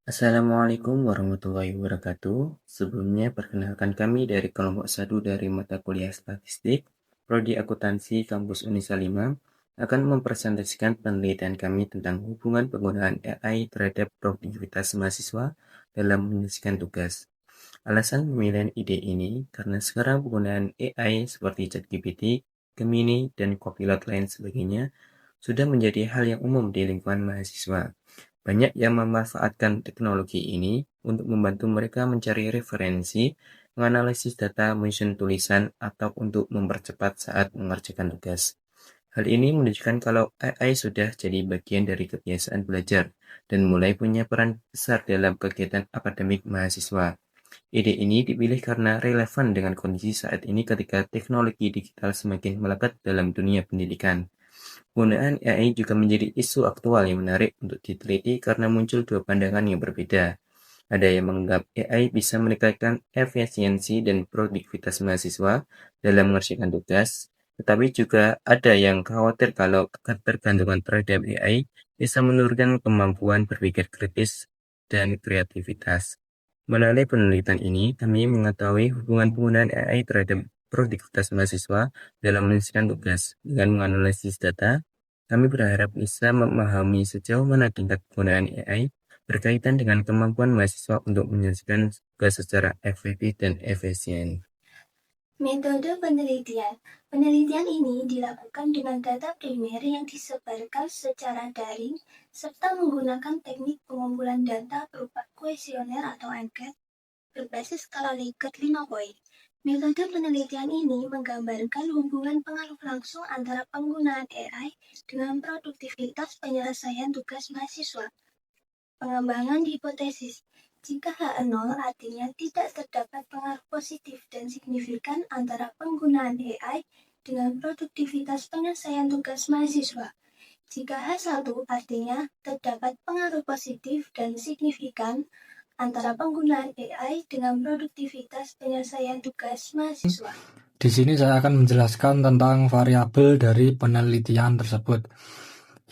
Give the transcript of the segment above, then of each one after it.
Assalamualaikum warahmatullahi wabarakatuh. Sebelumnya perkenalkan kami dari kelompok 1 dari mata kuliah statistik, Prodi Akuntansi Kampus Unisa 5 akan mempresentasikan penelitian kami tentang hubungan penggunaan AI terhadap produktivitas mahasiswa dalam menyelesaikan tugas. Alasan pemilihan ide ini karena sekarang penggunaan AI seperti ChatGPT, Gemini, dan Copilot lain sebagainya sudah menjadi hal yang umum di lingkungan mahasiswa. Banyak yang memanfaatkan teknologi ini untuk membantu mereka mencari referensi, menganalisis data, menyusun tulisan, atau untuk mempercepat saat mengerjakan tugas. Hal ini menunjukkan kalau AI sudah jadi bagian dari kebiasaan belajar dan mulai punya peran besar dalam kegiatan akademik mahasiswa. Ide ini dipilih karena relevan dengan kondisi saat ini ketika teknologi digital semakin melekat dalam dunia pendidikan. Penggunaan AI juga menjadi isu aktual yang menarik untuk diteliti karena muncul dua pandangan yang berbeda. Ada yang menganggap AI bisa meningkatkan efisiensi dan produktivitas mahasiswa dalam mengerjakan tugas, tetapi juga ada yang khawatir kalau ketergantungan terhadap AI bisa menurunkan kemampuan berpikir kritis dan kreativitas. Melalui penelitian ini, kami mengetahui hubungan penggunaan AI terhadap produktivitas mahasiswa dalam menyelesaikan tugas. Dengan menganalisis data, kami berharap bisa memahami sejauh mana tingkat penggunaan AI berkaitan dengan kemampuan mahasiswa untuk menyelesaikan tugas secara efektif dan efisien. Metode penelitian. Penelitian ini dilakukan dengan data primer yang disebarkan secara daring serta menggunakan teknik pengumpulan data berupa kuesioner atau anket berbasis skala Likert 5 poin. Metode penelitian ini menggambarkan hubungan pengaruh langsung antara penggunaan AI dengan produktivitas penyelesaian tugas mahasiswa. Pengembangan hipotesis. Jika H0 artinya tidak terdapat pengaruh positif dan signifikan antara penggunaan AI dengan produktivitas penyelesaian tugas mahasiswa. Jika H1 artinya terdapat pengaruh positif dan signifikan antara penggunaan AI dengan produktivitas penyelesaian tugas mahasiswa. Di sini saya akan menjelaskan tentang variabel dari penelitian tersebut,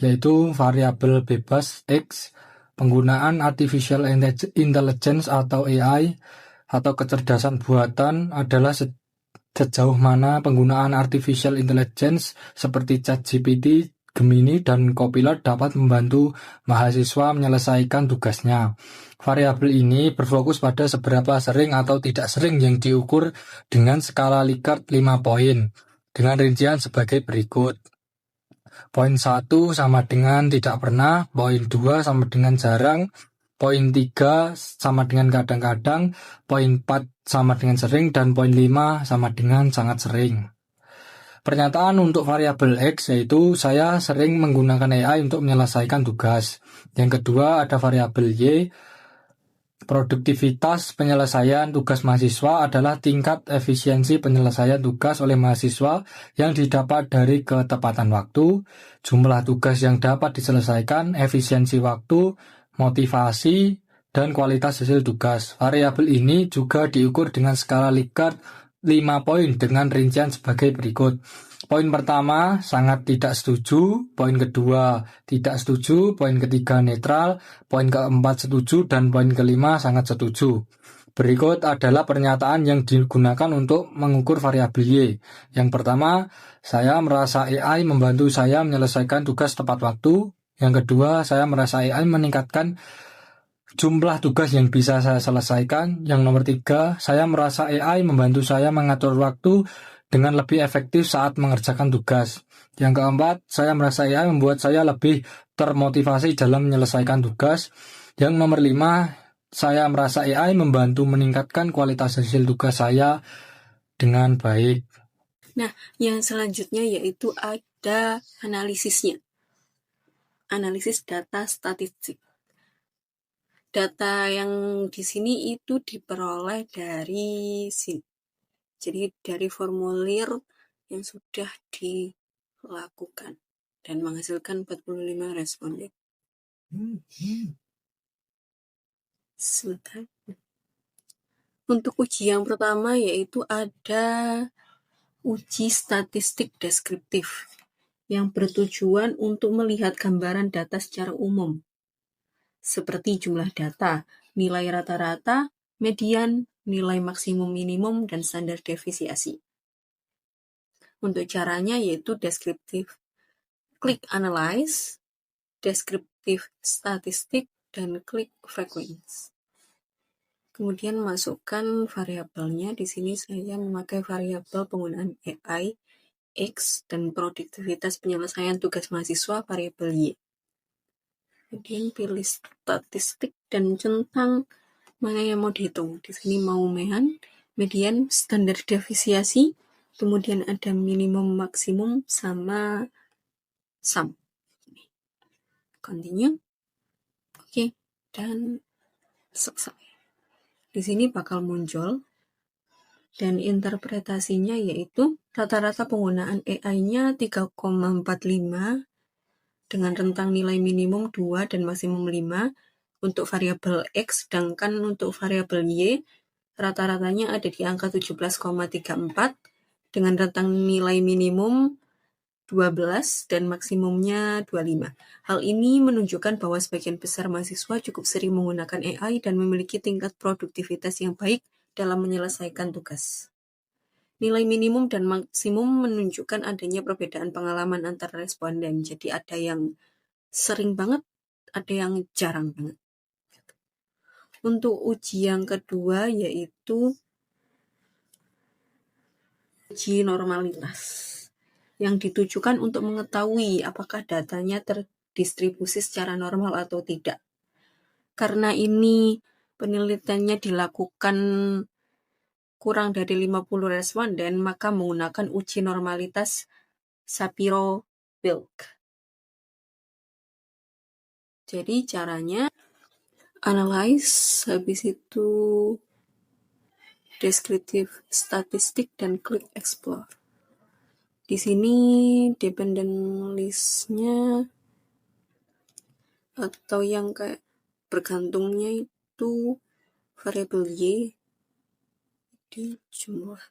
yaitu variabel bebas X, penggunaan artificial intelligence atau AI atau kecerdasan buatan adalah sejauh mana penggunaan artificial intelligence seperti ChatGPT, Gemini, dan Copilot dapat membantu mahasiswa menyelesaikan tugasnya. Variabel ini berfokus pada seberapa sering atau tidak sering yang diukur dengan skala Likert 5 poin, dengan rincian sebagai berikut. Poin 1 sama dengan tidak pernah, poin 2 sama dengan jarang, poin 3 sama dengan kadang-kadang, poin 4 sama dengan sering, dan poin 5 sama dengan sangat sering. Pernyataan untuk variabel X yaitu saya sering menggunakan AI untuk menyelesaikan tugas. Yang kedua ada variabel Y. Produktivitas penyelesaian tugas mahasiswa adalah tingkat efisiensi penyelesaian tugas oleh mahasiswa yang didapat dari ketepatan waktu, jumlah tugas yang dapat diselesaikan, efisiensi waktu, motivasi, dan kualitas hasil tugas. Variabel ini juga diukur dengan skala Likert 5 poin dengan rincian sebagai berikut. Poin pertama, sangat tidak setuju. Poin kedua, tidak setuju. Poin ketiga, netral. Poin keempat, setuju. Dan poin kelima, sangat setuju. Berikut adalah pernyataan yang digunakan untuk mengukur variabel Y. Yang pertama, saya merasa AI membantu saya menyelesaikan tugas tepat waktu. Yang kedua, saya merasa AI meningkatkan jumlah tugas yang bisa saya selesaikan. Yang nomor 3, saya merasa AI membantu saya mengatur waktu dengan lebih efektif saat mengerjakan tugas. Yang keempat, saya merasa AI membuat saya lebih termotivasi dalam menyelesaikan tugas. Yang nomor 5, saya merasa AI membantu meningkatkan kualitas hasil tugas saya dengan baik. Nah, yang selanjutnya yaitu ada analisisnya. Analisis data statistik. Data yang di sini itu diperoleh dari sini. Jadi dari formulir yang sudah dilakukan dan menghasilkan 45 responden. Sebentar. Untuk uji yang pertama yaitu ada uji statistik deskriptif yang bertujuan untuk melihat gambaran data secara umum. seperti jumlah data, nilai rata-rata, median, nilai maksimum minimum, dan standar deviasi. Untuk caranya yaitu deskriptif click analyze, deskriptif statistik, dan click frequency. Kemudian masukkan variabelnya. Di sini saya memakai variabel penggunaan AI, X, dan produktivitas penyelesaian tugas mahasiswa variabel Y. Kemudian pilih statistik dan centang mana yang mau dihitung. Di sini mau median, standar deviasi, kemudian ada minimum, maksimum, sama sum. Continue. Oke, dan selesai. Di sini bakal muncul, dan interpretasinya yaitu rata-rata penggunaan AI-nya 3,45 dengan rentang nilai minimum 2 dan maksimum 5 untuk variabel X, sedangkan untuk variabel Y rata-ratanya ada di angka 17,34 dengan rentang nilai minimum 12 dan maksimumnya 25. Hal ini menunjukkan bahwa sebagian besar mahasiswa cukup sering menggunakan AI dan memiliki tingkat produktivitas yang baik dalam menyelesaikan tugas. Nilai minimum dan maksimum menunjukkan adanya perbedaan pengalaman antar responden. Jadi ada yang sering banget, ada yang jarang banget. Untuk uji yang kedua yaitu uji normalitas yang ditujukan untuk mengetahui apakah datanya terdistribusi secara normal atau tidak. Karena ini penelitiannya dilakukan kurang dari 50 responden, maka menggunakan uji normalitas Shapiro-Wilk. Jadi caranya analyze, habis itu deskriptif statistik, dan click explore. Di sini dependent list-nya atau yang kayak bergantungnya itu variabel Y di jumlah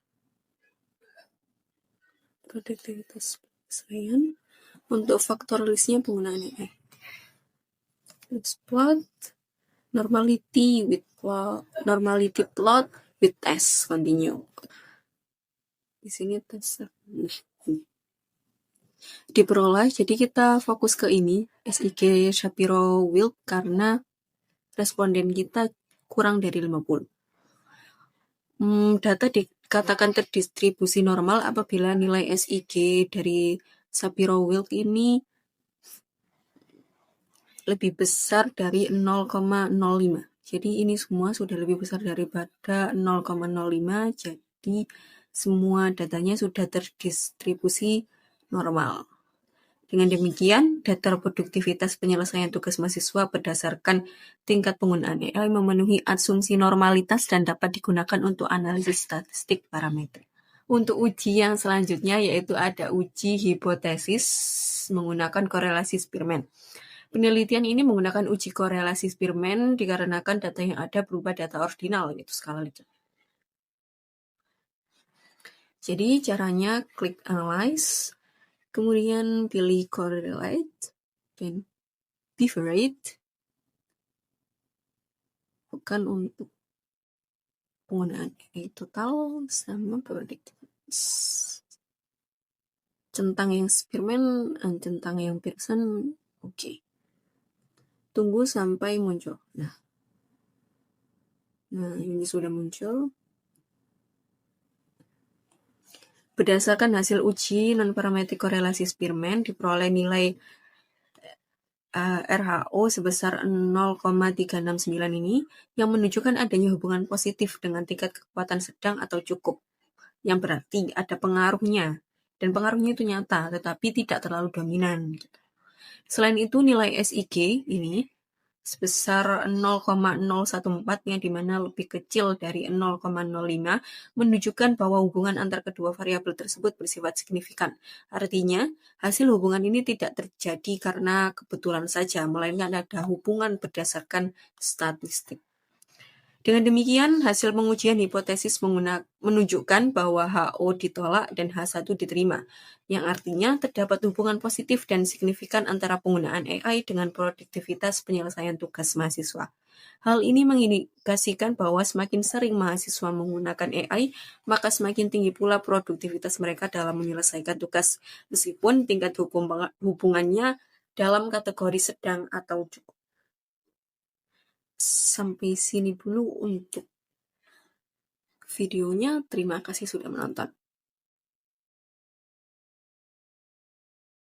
produktivitas penyelesaian. Untuk faktor list-nya penggunaan AI. Plot, normality plot with test, continue. Di sini tes diperoleh, jadi kita fokus ke ini SIG Shapiro-Wilk karena responden kita kurang dari 50. Data dikatakan terdistribusi normal apabila nilai SIG dari Shapiro-Wilk ini lebih besar dari 0,05. Jadi ini semua sudah lebih besar daripada 0,05, jadi semua datanya sudah terdistribusi normal. Dengan demikian, data produktivitas penyelesaian tugas mahasiswa berdasarkan tingkat penggunaan AI memenuhi asumsi normalitas dan dapat digunakan untuk analisis statistik parameter. Untuk uji yang selanjutnya yaitu ada uji hipotesis menggunakan korelasi Spearman. Penelitian ini menggunakan uji korelasi Spearman dikarenakan data yang ada berupa data ordinal, yaitu skala Likert. Jadi caranya klik analyze, kemudian pilih correlate, dan bifurcate, bukan untuk penggunaan AI total sama predictiveness. Centang yang Spearman dan centang yang Pearson, oke. Tunggu sampai muncul. Nah, ini sudah muncul. Berdasarkan hasil uji non-parametrik korelasi Spearman, diperoleh nilai RHO sebesar 0,369 ini, yang menunjukkan adanya hubungan positif dengan tingkat kekuatan sedang atau cukup, yang berarti ada pengaruhnya, dan pengaruhnya itu nyata, tetapi tidak terlalu dominan. Selain itu, nilai SIG ini sebesar 0,014 yang dimana lebih kecil dari 0,05 menunjukkan bahwa hubungan antar kedua variabel tersebut bersifat signifikan. Artinya, hasil hubungan ini tidak terjadi karena kebetulan saja, melainkan ada hubungan berdasarkan statistik. Dengan demikian, hasil pengujian hipotesis menunjukkan bahwa HO ditolak dan H1 diterima, yang artinya terdapat hubungan positif dan signifikan antara penggunaan AI dengan produktivitas penyelesaian tugas mahasiswa. Hal ini mengindikasikan bahwa semakin sering mahasiswa menggunakan AI, maka semakin tinggi pula produktivitas mereka dalam menyelesaikan tugas, meskipun tingkat hubungannya dalam kategori sedang atau cukup. Sampai sini dulu untuk videonya. Terima kasih sudah menonton.